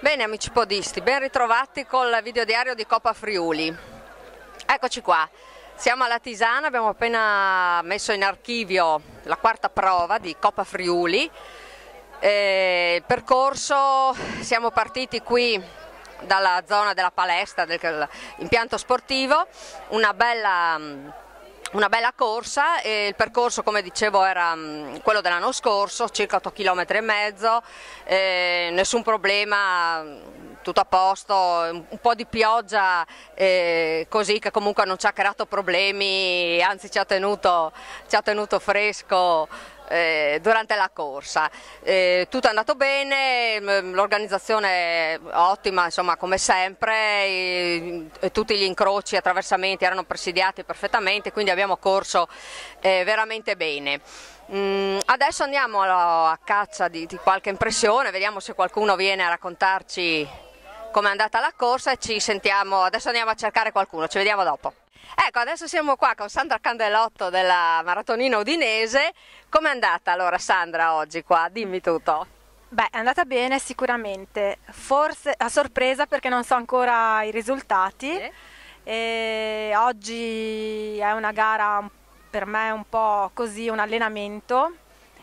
Bene amici podisti, ben ritrovati col videodiario di Coppa Friuli. Eccoci qua, siamo alla Tisana, abbiamo appena messo in archivio la quarta prova di Coppa Friuli. Il percorso, siamo partiti qui dalla zona della palestra, dell'impianto sportivo, una bella corsa. E il percorso, come dicevo, era quello dell'anno scorso, circa 8 km e mezzo, nessun problema, tutto a posto, un po' di pioggia così che comunque non ci ha creato problemi, anzi ci ha tenuto fresco durante la corsa. Tutto è andato bene, l'organizzazione è ottima, insomma, come sempre, tutti gli incroci e attraversamenti erano presidiati perfettamente, quindi abbiamo corso veramente bene. Adesso andiamo a caccia di qualche impressione, vediamo se qualcuno viene a raccontarci com'è andata la corsa e ci sentiamo. Adesso andiamo a cercare qualcuno, ci vediamo dopo. Ecco, adesso siamo qua con Sandra Candelotto della Maratonina Udinese. Com'è andata allora Sandra oggi qua? Dimmi tutto. Beh, è andata bene sicuramente, forse a sorpresa perché non so ancora i risultati. E oggi è una gara per me un po' così, un allenamento,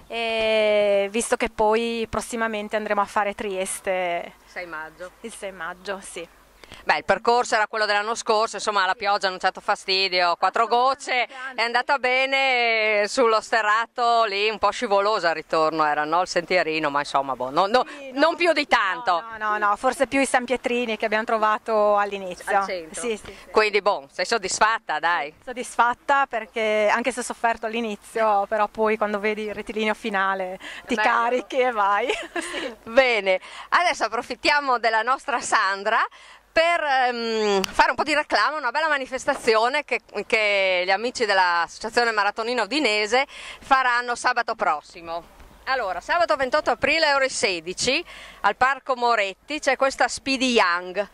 e visto che poi prossimamente andremo a fare Trieste 6 maggio. Il 6 maggio, sì. Beh, il percorso era quello dell'anno scorso, insomma la pioggia non ci ha dato fastidio, 4 gocce, è andata bene sullo sterrato lì, un po' scivolosa al ritorno era, no? Il sentierino, ma insomma non più di tanto. No, forse più i San Pietrini che abbiamo trovato all'inizio. Al centro. Sì. Quindi sei soddisfatta, dai? Soddisfatta perché anche se ho sofferto all'inizio, però poi quando vedi il rettilineo finale ti carichi e vai. Sì. Bene, adesso approfittiamo della nostra Sandra per fare un po' di reclamo, una bella manifestazione che gli amici dell'Associazione Maratonina Udinese faranno sabato prossimo. Allora, sabato 28 aprile ore 16 al Parco Moretti c'è questa Speedy Young,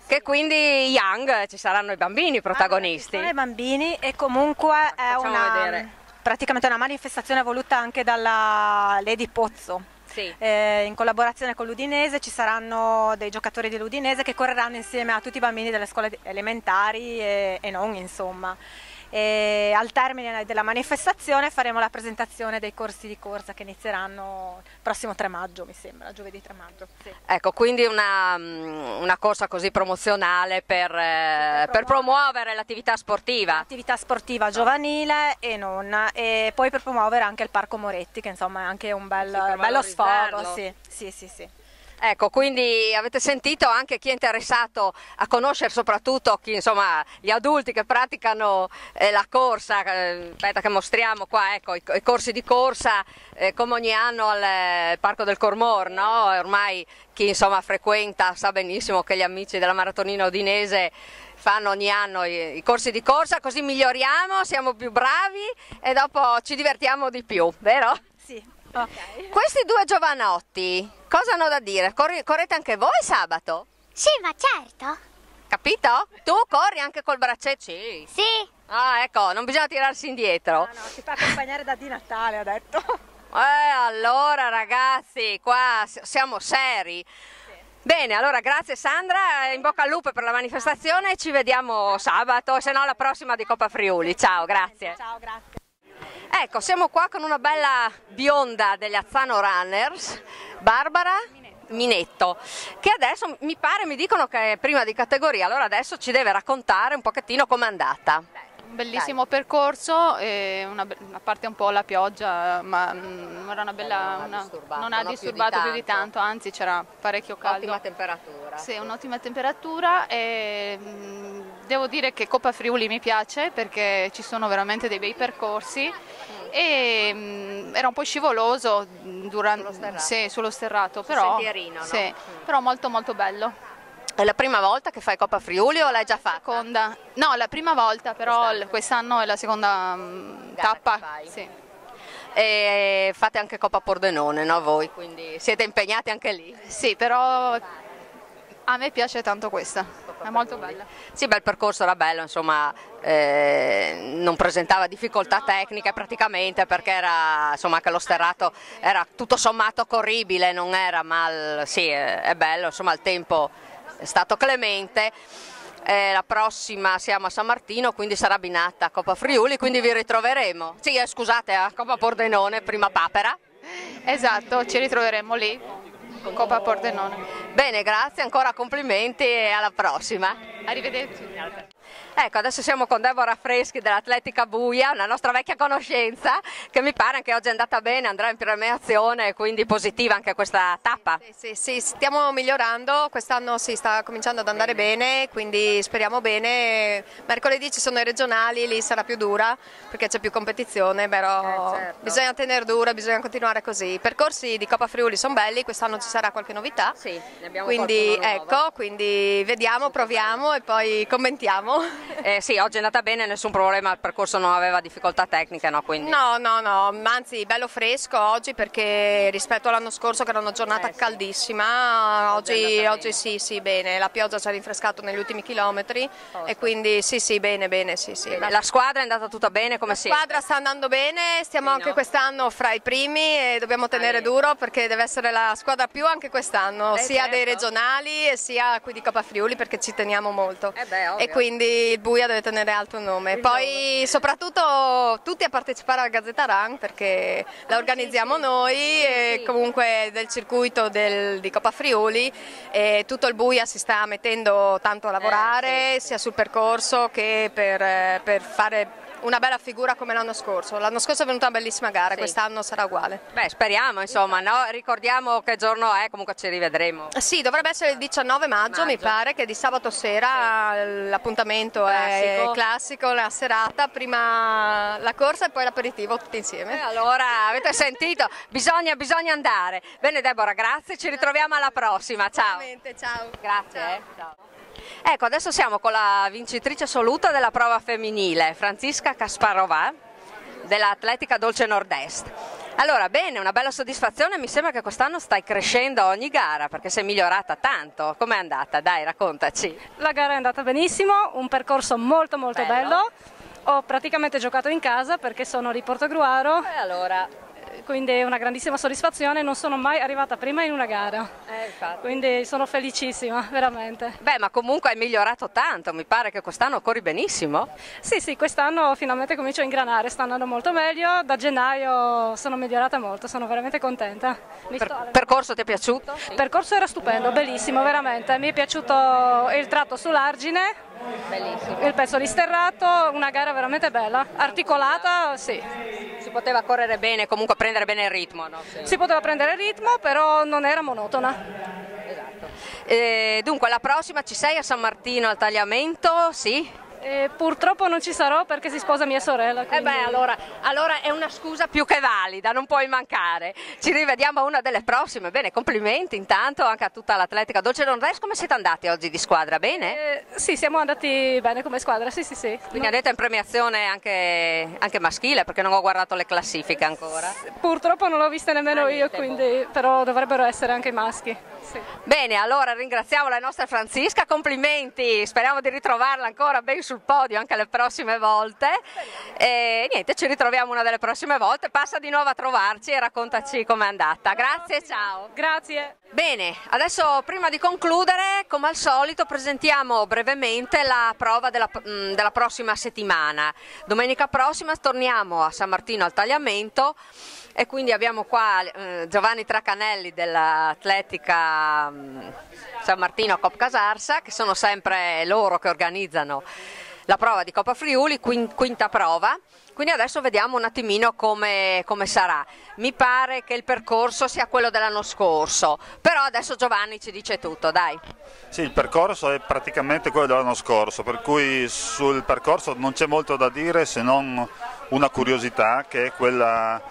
che quindi Young ci saranno i bambini protagonisti. Ci sono i bambini e comunque è praticamente una manifestazione voluta anche dalla Lady Pozzo. Sì. In collaborazione con l'Udinese ci saranno dei giocatori dell'Udinese che correranno insieme a tutti i bambini delle scuole elementari e non, insomma. E al termine della manifestazione faremo la presentazione dei corsi di corsa che inizieranno il prossimo 3 maggio, mi sembra, giovedì 3 maggio. Sì. Ecco, quindi una corsa così promozionale per promuovere l'attività sportiva. L'attività sportiva giovanile e non, e poi per promuovere anche il Parco Moretti, che insomma è anche un bello sfogo. Sì. Ecco, quindi avete sentito anche chi è interessato a conoscere, soprattutto insomma, gli adulti che praticano la corsa. Aspetta che mostriamo qua, ecco, i corsi di corsa come ogni anno al Parco del Cormor, no? Ormai chi insomma frequenta sa benissimo che gli amici della Maratonina Udinese fanno ogni anno i corsi di corsa, così miglioriamo, siamo più bravi e dopo ci divertiamo di più, vero? Sì. Okay. Questi due giovanotti cosa hanno da dire? Correte anche voi sabato? Sì, ma certo. Capito? Tu corri anche col braccetto? Sì. Ah, ecco, non bisogna tirarsi indietro. No, si fa accompagnare da Di Natale, ha detto. Allora ragazzi, qua siamo seri. Sì. Bene, allora grazie Sandra, in bocca al lupo per la manifestazione, ci vediamo sabato, se no la prossima di Coppa Friuli. Ciao, grazie. Ciao, grazie. Ecco, siamo qua con una bella bionda degli Azzano Runners, Barbara Minetto, che adesso mi dicono che è prima di categoria, allora adesso ci deve raccontare un pochettino com'è andata. Un bellissimo percorso, a parte un po' la pioggia, ma era una bella, non ha disturbato più di tanto, anzi c'era parecchio caldo. Ottima temperatura. Sì, un'ottima temperatura e devo dire che Coppa Friuli mi piace perché ci sono veramente dei bei percorsi e era un po' scivoloso sullo sterrato, però, sentierino, no? Sì, però molto molto bello. È la prima volta che fai Coppa Friuli o l'hai già fatta? Seconda. No, la prima volta, però quest'anno è la seconda tappa. Sì. E fate anche Coppa Pordenone, no voi? Quindi siete impegnati anche lì? Sì, però a me piace tanto questa. è molto bella. Sì, beh, il percorso era bello, insomma, non presentava difficoltà tecniche praticamente, perché era, insomma, anche lo sterrato era tutto sommato corribile, non era mal, sì, è bello, insomma, il tempo è stato clemente. La prossima siamo a San Martino, quindi sarà Binata Coppa Friuli, quindi vi ritroveremo. Sì, scusate, a Coppa Pordenone, prima Papera. Esatto, ci ritroveremo lì, Coppa Pordenone. Bene, grazie, ancora complimenti e alla prossima. Arrivederci. Ecco, adesso siamo con Deborah Freschi dell'Atletica Buia, una nostra vecchia conoscenza, che mi pare che oggi è andata bene, andrà in premiazione, quindi positiva anche questa tappa. Sì, stiamo migliorando, quest'anno si sta cominciando ad andare bene, quindi speriamo bene. Mercoledì ci sono i regionali, lì sarà più dura perché c'è più competizione, però certo. Bisogna tenere dura, bisogna continuare così. I percorsi di Coppa Friuli sono belli, quest'anno ci sarà qualche novità, Sì, ne abbiamo quindi qualcuno nuovo. ecco, quindi vediamo, proviamo e poi commentiamo. Sì, oggi è andata bene, nessun problema, il percorso non aveva difficoltà tecniche, no? Quindi... No, anzi bello fresco oggi perché rispetto all'anno scorso che era una giornata caldissima, oggi sì, bene, la pioggia ci ha rinfrescato negli ultimi chilometri e quindi sì, bene, sì. La squadra è andata tutta bene come siete? La squadra sta andando bene, stiamo anche no? quest'anno fra i primi e dobbiamo tenere duro perché deve essere la squadra più anche quest'anno, sia certo. dei regionali e sia qui di Coppa Friuli perché ci teniamo molto Ovvio. e quindi il Buia deve tenere alto il nome. Poi soprattutto tutti a partecipare alla Gazzetta Run perché la organizziamo noi e comunque del circuito di Coppa Friuli e tutto il Buia si sta mettendo tanto a lavorare sia sul percorso che per fare una bella figura come l'anno scorso. L'anno scorso è venuta una bellissima gara, quest'anno sarà uguale. Beh, speriamo, insomma, no? Ricordiamo che giorno è, comunque ci rivedremo. Sì, dovrebbe essere il 19 maggio, mi pare, che di sabato sera l'appuntamento è classico, la serata, prima la corsa e poi l'aperitivo tutti insieme. Allora, avete sentito? Bisogna andare. Bene Deborah, grazie, ci ritroviamo alla prossima, ciao. Ciao. Grazie. Ciao. Ecco, adesso siamo con la vincitrice assoluta della prova femminile, Franziska Kasparova, dell'Atletica Dolce Nord-Est. Allora, bene, una bella soddisfazione, mi sembra che quest'anno stai crescendo ogni gara, perché sei migliorata tanto. Com'è andata? Dai, raccontaci. La gara è andata benissimo, un percorso molto bello. Ho praticamente giocato in casa perché sono di Portogruaro. E allora... Quindi è una grandissima soddisfazione, non sono mai arrivata prima in una gara, quindi sono felicissima, veramente. Beh, ma comunque hai migliorato tanto, mi pare che quest'anno corri benissimo. Sì, quest'anno finalmente comincio a ingranare, sta andando molto meglio, da gennaio sono migliorata molto, sono veramente contenta. Percorso ti è piaciuto? Il percorso era stupendo, bellissimo, veramente, mi è piaciuto il tratto sull'argine, bellissimo. il pezzo di sterrato, una gara veramente bella, articolata, sì. Si poteva correre bene, comunque prendere bene il ritmo, no? Sì. Si poteva prendere il ritmo, però non era monotona. Esatto. Dunque, la prossima ci sei a San Martino al tagliamento? Sì? Purtroppo non ci sarò perché si sposa mia sorella. Quindi... allora è una scusa più che valida, non puoi mancare. Ci rivediamo a una delle prossime. Bene, complimenti intanto anche a tutta l'Atletica Dolce Nord-Est. Come siete andati oggi di squadra? Bene? Sì, siamo andati bene come squadra, sì. Quindi andate in premiazione anche maschile, perché non ho guardato le classifiche ancora. Purtroppo non l'ho vista nemmeno io, quindi, però dovrebbero essere anche i maschi. Sì. Bene, allora ringraziamo la nostra Franziska, complimenti, speriamo di ritrovarla ancora ben sul podio anche le prossime volte e niente, ci ritroviamo una delle prossime volte, passa di nuovo a trovarci e raccontaci com'è andata. Grazie, ciao. Grazie. Bene, adesso prima di concludere, come al solito, presentiamo brevemente la prova della prossima settimana. Domenica prossima torniamo a San Martino al tagliamento e quindi abbiamo qua Giovanni Tracanelli dell'Atletica San Martino Cop Casarsa, che sono sempre loro che organizzano la prova di Coppa Friuli, quinta prova. Quindi adesso vediamo un attimino come sarà. Mi pare che il percorso sia quello dell'anno scorso, però adesso Giovanni ci dice tutto, dai. Sì, il percorso è praticamente quello dell'anno scorso, per cui sul percorso non c'è molto da dire se non una curiosità che è quella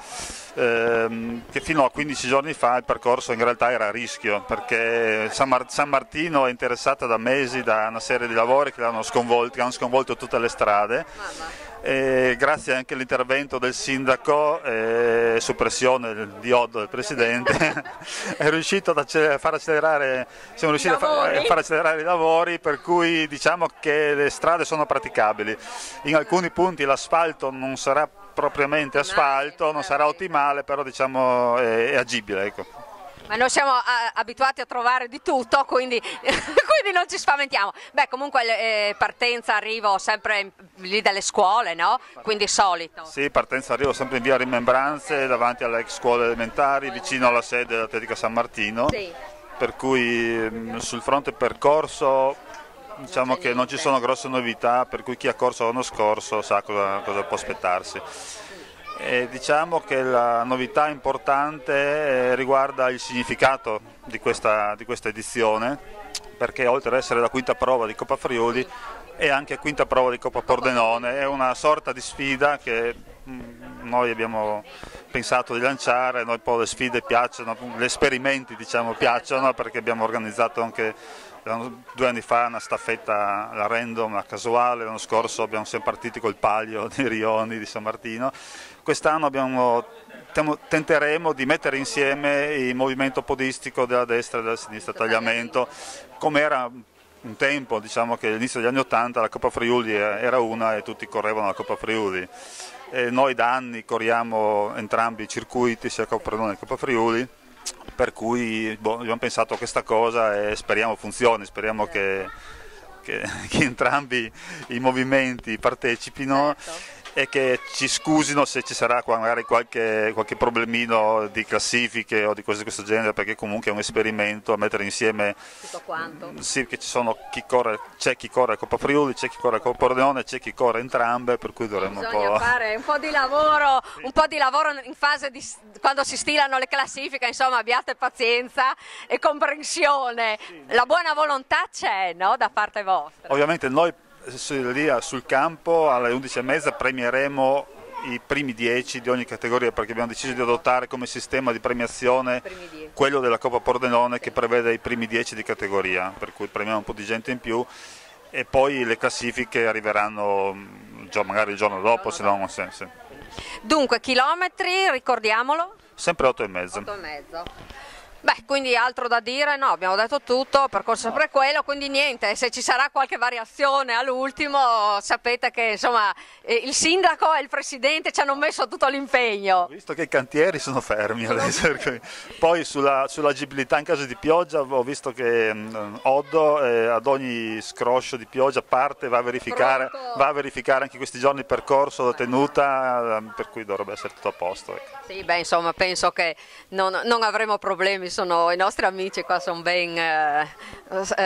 che fino a 15 giorni fa il percorso in realtà era a rischio, perché San Martino è interessata da mesi da una serie di lavori che hanno sconvolto tutte le strade grazie anche all'intervento del sindaco, soppressione del diodo del presidente, è riuscito siamo riusciti a far accelerare i lavori, per cui diciamo che le strade sono praticabili. In alcuni punti l'asfalto non sarà propriamente asfalto, non sarà ottimale, però diciamo è agibile, ecco. Ma noi siamo abituati a trovare di tutto, quindi non ci spaventiamo. Beh, comunque partenza, arrivo sempre lì dalle scuole, no? Quindi solito. Sì, partenza, arrivo sempre in via Rimembranze, davanti alle ex scuole elementari, vicino alla sede dell'Atletica San Martino. Sì. Per cui sul fronte percorso diciamo che non ci sono grosse novità, per cui chi ha corso l'anno scorso sa cosa può aspettarsi. E diciamo che la novità importante riguarda il significato di questa edizione, perché oltre ad essere la quinta prova di Coppa Friuli è anche quinta prova di Coppa Pordenone, è una sorta di sfida che noi abbiamo pensato di lanciare. Noi poi le sfide piacciono, gli esperimenti diciamo piacciono, perché abbiamo organizzato anche 2 anni fa una staffetta, la random, la casuale, l'anno scorso siamo partiti col palio di Rioni di San Martino. Quest'anno tenteremo di mettere insieme il movimento podistico della destra e della sinistra tagliamento, come era un tempo, diciamo che all'inizio degli anni '80 la Coppa Friuli era una e tutti correvano la Coppa Friuli. E noi da anni corriamo entrambi i circuiti, sia Coppa Pordenone che Coppa Friuli, per cui abbiamo pensato a questa cosa e speriamo funzioni, speriamo che entrambi i movimenti partecipino. Certo. E che ci scusino se ci sarà magari qualche problemino di classifiche o di cose di questo genere, perché comunque è un esperimento a mettere insieme tutto quanto. Sì, che c'è chi corre a Coppa Friuli, c'è chi corre a Coppa Pordenone, c'è chi corre entrambe, per cui dovremmo fare un po' di lavoro in fase di quando si stilano le classifiche, insomma abbiate pazienza e comprensione. Sì. La buona volontà c'è, no, da parte vostra. Ovviamente noi lì sul campo alle 11:30 premieremo i primi 10 di ogni categoria, perché abbiamo deciso di adottare come sistema di premiazione quello della Coppa Pordenone, che prevede i primi 10 di categoria, per cui premiamo un po' di gente in più e poi le classifiche arriveranno magari il giorno dopo, se no non ha senso. Dunque, chilometri, ricordiamolo? Sempre 8,5. 8,5. Beh, quindi altro da dire? No, abbiamo detto tutto, il percorso è sempre quello, quindi niente, se ci sarà qualche variazione all'ultimo sapete che insomma il sindaco e il presidente ci hanno messo tutto l'impegno. Ho visto che i cantieri sono fermi adesso, poi sull'agibilità in caso di pioggia ho visto che Oddo ad ogni scroscio di pioggia parte, va a verificare anche questi giorni il percorso, la tenuta, per cui dovrebbe essere tutto a posto. Ecco. Sì, beh, insomma, penso che non avremo problemi, i nostri amici qua sono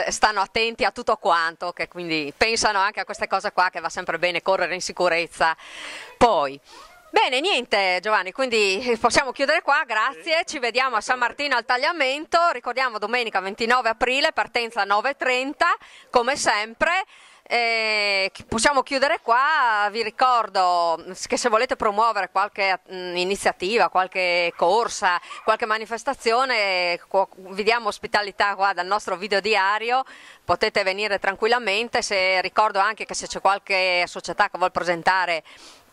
stanno attenti a tutto quanto, che quindi pensano anche a queste cose qua, che va sempre bene correre in sicurezza. Poi, bene, niente Giovanni, quindi possiamo chiudere qua, grazie, ci vediamo a San Martino al tagliamento, ricordiamo domenica 29 aprile, partenza 9:30, come sempre. Possiamo chiudere qua, vi ricordo che se volete promuovere qualche iniziativa, qualche corsa, qualche manifestazione, vi diamo ospitalità qua dal nostro videodiario, potete venire tranquillamente. Ricordo anche che se c'è qualche società che vuol presentare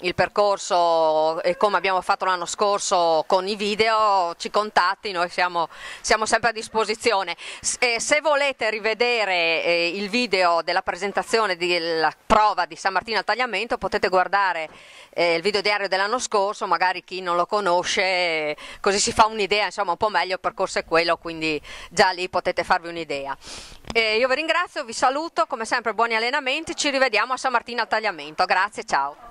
il percorso e come abbiamo fatto l'anno scorso con i video, ci contatti, noi siamo sempre a disposizione. Se volete rivedere il video della presentazione della prova di San Martino al tagliamento, potete guardare il video diario dell'anno scorso, magari chi non lo conosce, così si fa un'idea, insomma un po' meglio il percorso è quello, quindi già lì potete farvi un'idea. Io vi ringrazio, vi saluto, come sempre buoni allenamenti, ci rivediamo a San Martino al tagliamento, grazie, ciao.